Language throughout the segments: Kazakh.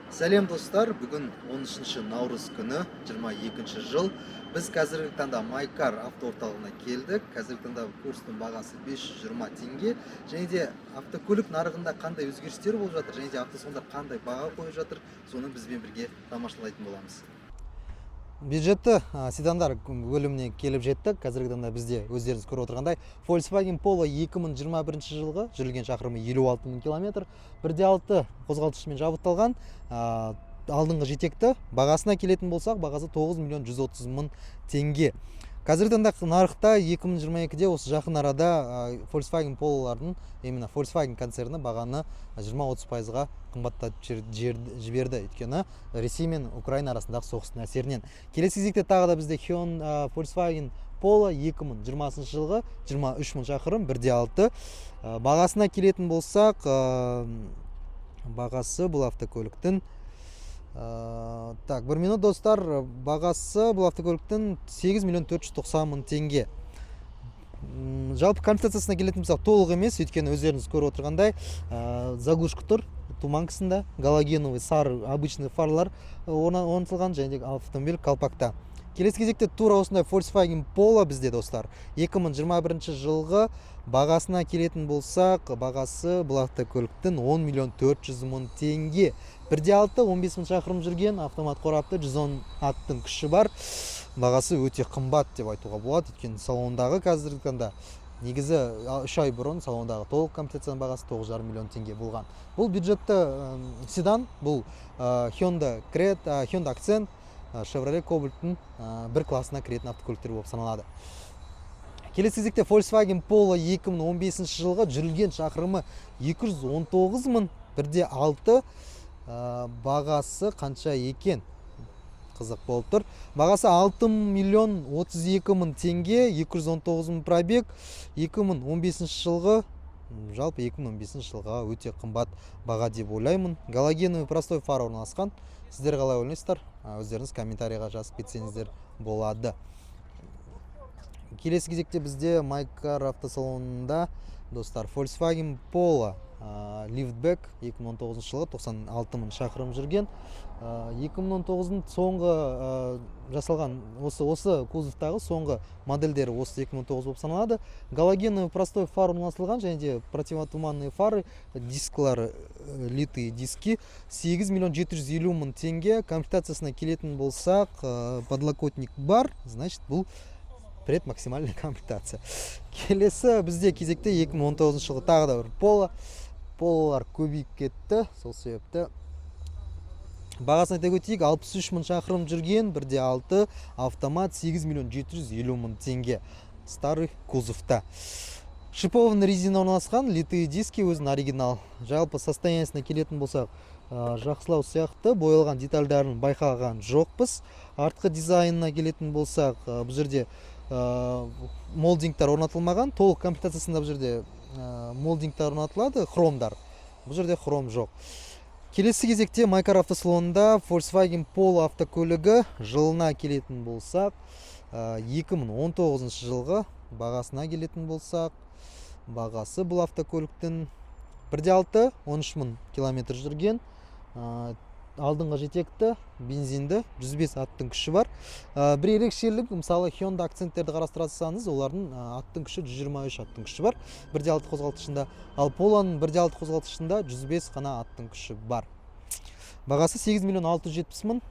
Сәлем достар, бүгін 13 наурыз күні 22 жыл. Біз қазіргі таңда Майкар автоорталығына келдік. Қазіргі таңда курстың бағасы 520 теңге. Және де автокөлік нарығында қандай өзгерістер болып жатыр, және де автосалондар қандай баға қойып жатыр, соны бізбен бірге тамашалайтын боламыз. Бюджетті седандар бөліміне келіп жеттік. Қазіргі таңда бізде өздеріңіз көріп отырғандай Volkswagen Polo 2021 жылғы жүрілген шақырымы 56 000 км, 1.6 қозғалтқышымен жабдықталған. Алдыңғы жетекті бағасына келетін болсақ, бағасы 9 130 000 теңге. Қазіргі таңда нарықта 2022-де осы жақын арада Volkswagen Polo'лардың, именно Volkswagen концерні бағаны 20-30%-ға қымбаттатып жіберді. Өйткені Ресей мен Украина арасындағы соғыстың әсерінен. Келесі кезекте тағы да бізде Volkswagen Polo 2020 жылғы 23 000 шақырым, 1.6. Бағасына келетін болсақ, бағасы бұл автокөліктің бір минут достар, бағасы бұл автокөліктің 8 490 000 теңге. Жалпы комплектациясына келетін болсақ, толық емес, өйткені өздеріңіз көріп отырғандай заглушка тұр, туманкасында галогеновый сары обычный фарлар орнатылған, және автомобиль колпакта. Келесі кезекте тура осындай Volkswagen Polo бізде достар. 2021 жылғы бағасына келетін болсақ, бағасы бұл автокөліктің 10 400 000 теңге. 1.6 15 000 шақырым жүрген, автомат қорапты, 110 аттың күші бар. Бағасы өте қымбат деп айтуға болады. Өйткені салондағы қазіргі таңда негізі 3 ай бұрын салондағы толық комплектацияның бағасы 9,5 миллион теңге болған. Бұл бюджетті седан, бұл Hyundai Creta, Hyundai Accent, Chevrolet Cobalt'ың бір классына кіретін автокөліктер болып саналады. Келесі кезекте Volkswagen Polo 2015 жылғы жүрілген шақырымы 219 000, 1.6. Бағасы қанша екен? Қызық болып тұр. Бағасы 6 32 000 теңге, 219 000 пробег, 2015 жылғы, жалпы 2015 жылға өте қымбат баға деп ойлаймын. Галогеновый простой фара орналасқан. Сіздер қалай ойлайсыздар? Өздеріңіз комментарийға жазып кетсеңіздер болады. Келесі кезекте бізде Майкар автосалонында достар Volkswagen Polo Liftback 2019 жылғы 96 000 шақырым жүрген. 2019-ның соңғы жасалған осы кузовтағы соңғы модельдері осы 2019 болып саналады. Галогеновый простой фар орналастырылған, және де противотуманные фары, дисклары, литые диски. 8 750 000 теңге. Комплектациясына келетін болсақ, подлокотник бар, значит бұл максимальная комплектация. Келесі бізде кезекте 2019 жылғы тағы да бір Пололар көбейіп кетті, сол себепті бағасын айта кетейік, 63 000 шақырым жүрген, 1.6 автомат, 8 750 000 теңге. Старый кузовта. Шипованный резина орналасқан, литые диски, өзінің оригинал. Жалпы состояниесіне келетін болсақ, жақсылау сияқты боялған детальдарын байқаған жоқпыз. Артқы дизайнына келетін болсақ, бұл жерде молдингтар орнатылмаған, толық комплектациясында бұл жерде молдингтар орнатылады, хромдар. Бұл жерде хром жоқ. Келесі кезекте Майкар автосалонында Volkswagen Polo автокөлігі жылына келетін болсақ, 2019 жылғы бағасына келетін болсақ, бағасы бұл автокөліктің 1.6 13 000 км жүрген, алдыңғы жетекті, бензинді, 105 аттың күші бар. Бір ерекшелік, мысалы Hyundai Accent'терді қарастырсаңыз, олардың аттың күші 123 аттың күші бар 1.6 қозғалтқышында, ал Polo'ның 1.6 қозғалтқышында 105 қана аттың күші бар. Бағасы 8 670 000,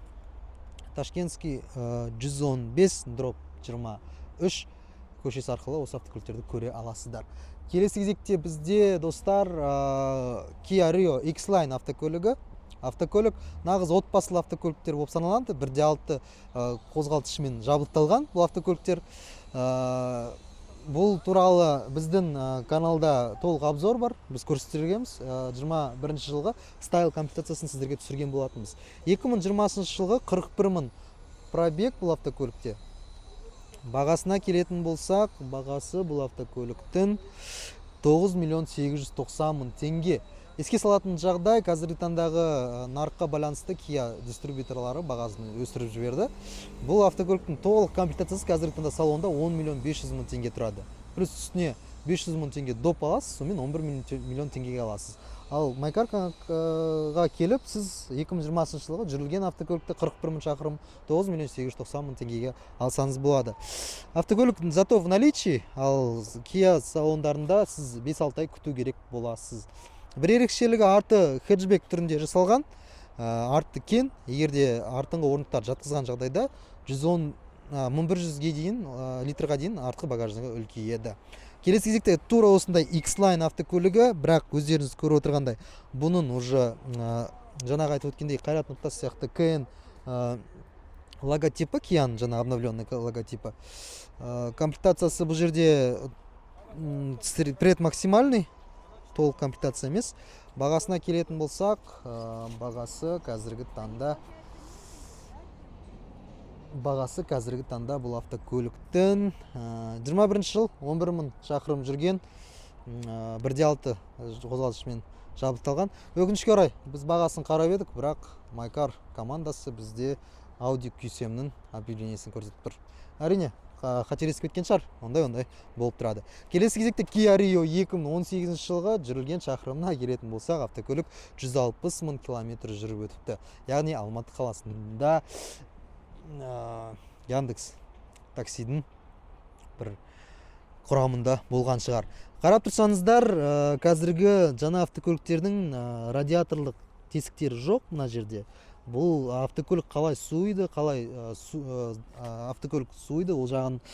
Ташкентский 115/23 көшесі арқылы осы автокөліктерді көре аласыздар. Келесі кезекте бізде достар Kia Rio X-Line автокөлігі. Автокөлік нағыз отбасылы автокөліктер болып саналады. 1.6 қозғалтқышымен жабдықталған бұл автокөліктер. Бұл туралы біздің каналда толық обзор бар. Біз көрсетергенбіз. 21 жылғы стайл комплектациясын сіздерге түсірген болатынбыз. 2020 жылғы 41 000 пробег бұл автокөлікте. Бағасына келетін болсақ, бағасы бұл автокөліктің 9 890 000 теңге. Еске салатын жағдай, қазіргі таңдағы нарыққа байланысты Kia дистрибьюторлары бағасын өсіріп жіберді. Бұл автокөліктің толық комплектациясы қазіргі таңда салонда 10 500 000 теңге тұрады. Плюс үстіне 500 000 теңге доп аласыз, сонымен 11 миллион теңгеге аласыз. Ал Майкаркаға келіп, сіз 2020 жылғы жүрілген автокөлікті 41 мың шақырым 9 миллион 890 мың теңгеге алсаңыз болады. Автокөлік зато в наличии, ал Kia салондарында сіз 5-6 ай күту керек боласыз. Бір ерекшелігі арты хеджбек түрінде жасалған, арты кен, егерде артыңғы орындықтар жатқызған жағдайда 1100-ге дейін литрға дейін артқы багаждығы үлкейеді. Келесі кезекте тура осындай X-Line автокөлігі, бірақ өздеріңіз көріп отырғандай, бұның уже жаңағы айтып өткендей Қайрат Нұртас сияқты КН логотипі, Кияның жаңа обновленный логотипі. Комплектациясы бұл жерде предмаксимальный, толық комплектация емес. Бағасына келетін болсақ, бағасы қазіргі таңда бұл автокөліктің 21 жыл 11 мың шақырым жүрген 1.6 қозғалтқышымен жабдықталған. Өкінішке орай біз бағасын қарап едік, бірақ Майкар командасы бізде Audi Q7-нің объявлениесін көрсетіп тұр. Әрине, қателесіп кеткен шығар, ондай болып тұрады. Келесі кезекте Kia Rio 2018 жылғы жүрілген шақырымына келетін болсақ, автокөлік 160 мың километр жүріп өтіпті. Яғни Алматы қаласында Яндекс таксидің бір құрамында болған шығар. Қарап тұрсаңыздар, қазіргі жаңа автокөліктердің радиаторлық тесіктері жоқ мына жерде. Бұл автокөлік қалай суиды, қалай автокөлік суиды, ол жағын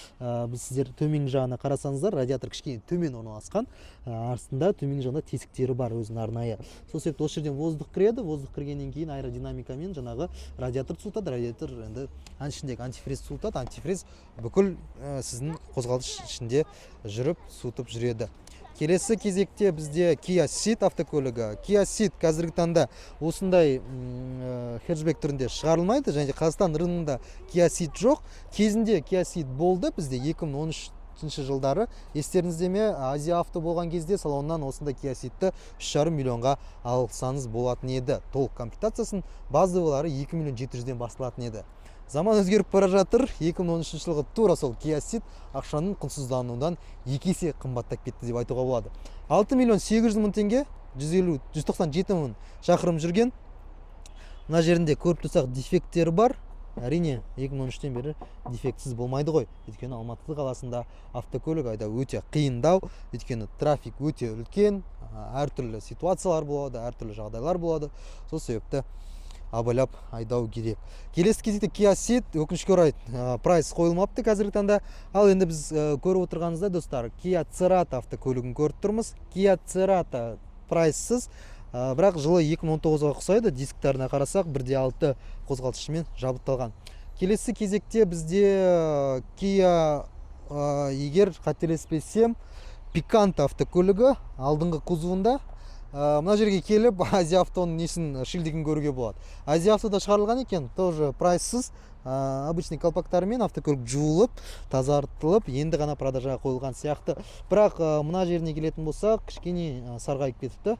біз сіздер төмен жағына қарасаңыздар, радиатор кішкене төмен орналасқан, астында төмен жағында тесіктері бар өзінің арнайы. Сол себепті осы жерден воздух кіреді, воздух кіргеннен кейін аэродинамикамен жаңағы радиатор суытады, радиатор енді ішіндегі антифриз суытады, антифриз бүкіл сіздің қозғалтқыш ішінде жүріп суытып жүреді. Келесі кезекте бізде Kia Ceed автокөлігі. Kia Ceed қазіргі таңда осындай хеджбек түрінде шығарылмайды, және Қазақстан рыногында Kia Ceed жоқ. Кезінде Kia Ceed болды бізде 2013 жылдары. Естеріңізде ме, Азия авто болған кезде салоннан осындай Kia Ceedті 3,5 миллионға алсаңыз болатын еді. Толық комплектациясын базовылары 2 миллион 700-ден басталатын еді. Заман өзгеріп бара жатыр. 2013 жылғы тура сол Kia Ceed ақшаның құнсыздануынан 2 есе қымбаттап кетті деп айтуға болады. 6 миллион 800 мың теңге, 197 мың шақырым жүрген. Мына жерінде көріп тұрсақ дефекттері бар. Әрине 2013-тен бері дефектсіз болмайды ғой. Өйткені Алматы қаласында автокөлік айдау өте қиындау, өйткені трафик өте үлкен, әртүрлі ситуациялар болады, әртүрлі жағдайлар болады. Сол себепті абайлап айдау керек. Келесі кезекте Kia Ceed, өкінішке орай прайс қойылмапты қазіргі таңда. Ал енді біз көріп отырғанымыздай, достар, Kia Cerato автокөлігін көріп тұрмыз. Kia Cerato прайссыз, бірақ жылы 2019-ға ұқсайды. Дисктарына қарасақ 1.6 қозғалтқышымен жабдықталған. Келесі кезекте бізде Kia, егер қателеспесем, Picanto автокөлігі алдыңғы кузовында. Мына жерге келіп Азия автоның несін шилдігін көруге болады. Азия автода шығарылған екен, тоже прайссыз, обычный колпактарымен автокөлік жуылып, тазартылып, енді ғана продажаға қойылған сияқты. Бірақ мына жеріне келетін болсақ, кішкене сарғайып кетіпті.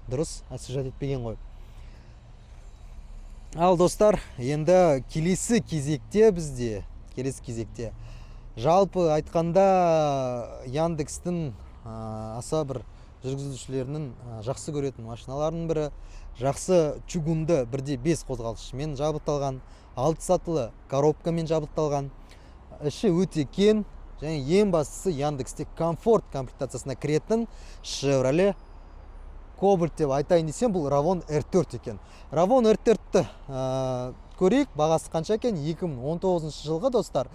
Дұрыс әсіжат етпеген ғой. Ал достар, енді келесі кезекте жалпы айтқанда Яндекстің аса бір жүргізушілерінің жақсы көретін машиналарының бірі, жақсы чугунды 1.5 қозғалтқышымен жабдықталған, 6 сатылы коробкамен жабдықталған, іші өте кен, және ең бастысы Яндексте комфорт комплектациясына кіретін Chevrolet Cobalt деп айтайын десем, бұл Ravon R4 екен. Ravon R4-ті көрейік, бағасы қанша екен? 2019 жылғы достар.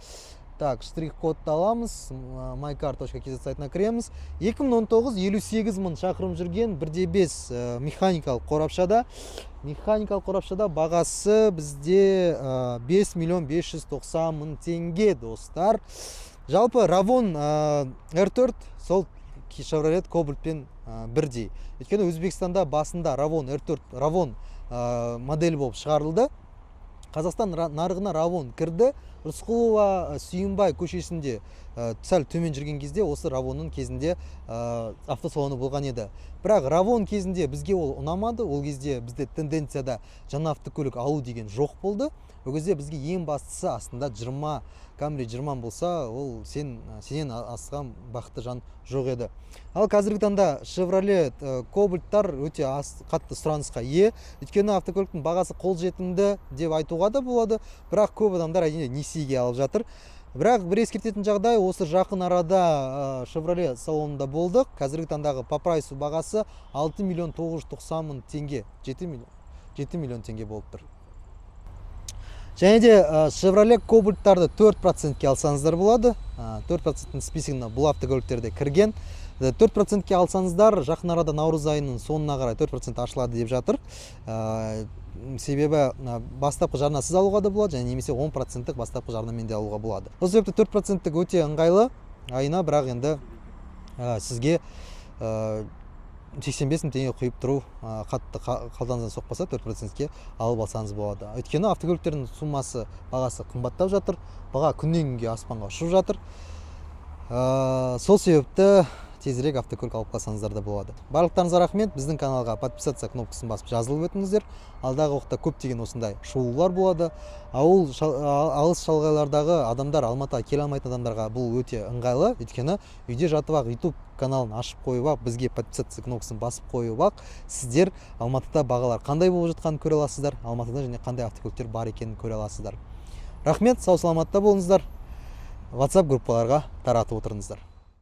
Так, штрих-кодты аламыз, mycar.kz сайтына кіреміз. 2019 58 мың шақырым жүрген 1.5 механикалық қорапшада. Механикалық қорапшада бағасы бізде 5 миллион 590 мың теңге, достар. Жалпы Ravon R4 сол Chevrolet Cobaltпен бірдей. Өйткені Өзбекстанда басында Ravon R4 Ravon модель болып шығарылды. Қазақстан нарығына Ravon кірді. Рысқұлова Сүйінбай көшесінде сәл төмен жүрген кезде осы Ravonның кезінде автосалоны болған еді. Бірақ Ravon кезінде бізге ол ұнамады. Ол кезде бізде тенденцияда жаңа автокөлік алу деген жоқ болды. Ол кезде бізге ең бастысы астында Camry 20 болса, ол сенен асқан бақытты жан жоқ еді. Ал қазіргі таңда Chevrolet Cobalt-тар өте қатты сұранысқа ие. Өйткені автокөліктің бағасы қолжетімді деп айтуға да болады, бірақ көп адамдар әрине несиеге алып жатыр. Бірақ бір ескертетін жағдай, осы жақын арада Chevrolet салонында болдық. Қазіргі таңдағы по прайсу бағасы 6 миллион 990 мың теңге, 7 миллион теңге болып тұр. Және де Chevrolet Cobalt-тарды 4%-ке алсаңыздар болады. 4%-ның списігіне бұл автокөліктерде кірген. 4%-ке алсаңыздар, жақын арада наурыз айының соңына қарай 4% ашылады деп жатыр. Себебі бастапқы жарнасыз алуға да болады, және немесе 10%-ық бастапқы жарнамен де алуға болады. Осы себепті 4%-ік өте ыңғайлы айына, бірақ енді сізге 85 мың теңге құйып тұру қатты қалтаңыздан соқпаса 4%-ке алып алсаңыз болады. Өйткені автокөліктердің суммасы, бағасы қымбаттап жатыр, баға күннен күнге аспанға ұшып жатыр. Сол себепті тезірек автокөлік алып қалсаңыздар да болады. Барлықтарыңызға рахмет. Біздің каналға подписаться кнопкасын басып жазылып өтіңіздер. Алдағы уақытта көптеген осындай шоулар болады. Алыс шалғайлардағы адамдар, Алматыға келе алмайтын адамдарға бұл өте ыңғайлы. Өйткені үйде жатып ақ YouTube каналын ашып қойып ақ, бізге подписаться кнопкасын басып қойып ақ, сіздер Алматыда бағалар қандай болып жатқанын көре аласыздар, Алматыда және қандай автокөліктер бар екенін көре аласыздар. Рахмет, сау саламатта болыңыздар. WhatsApp группаларға таратып отырыңыздар.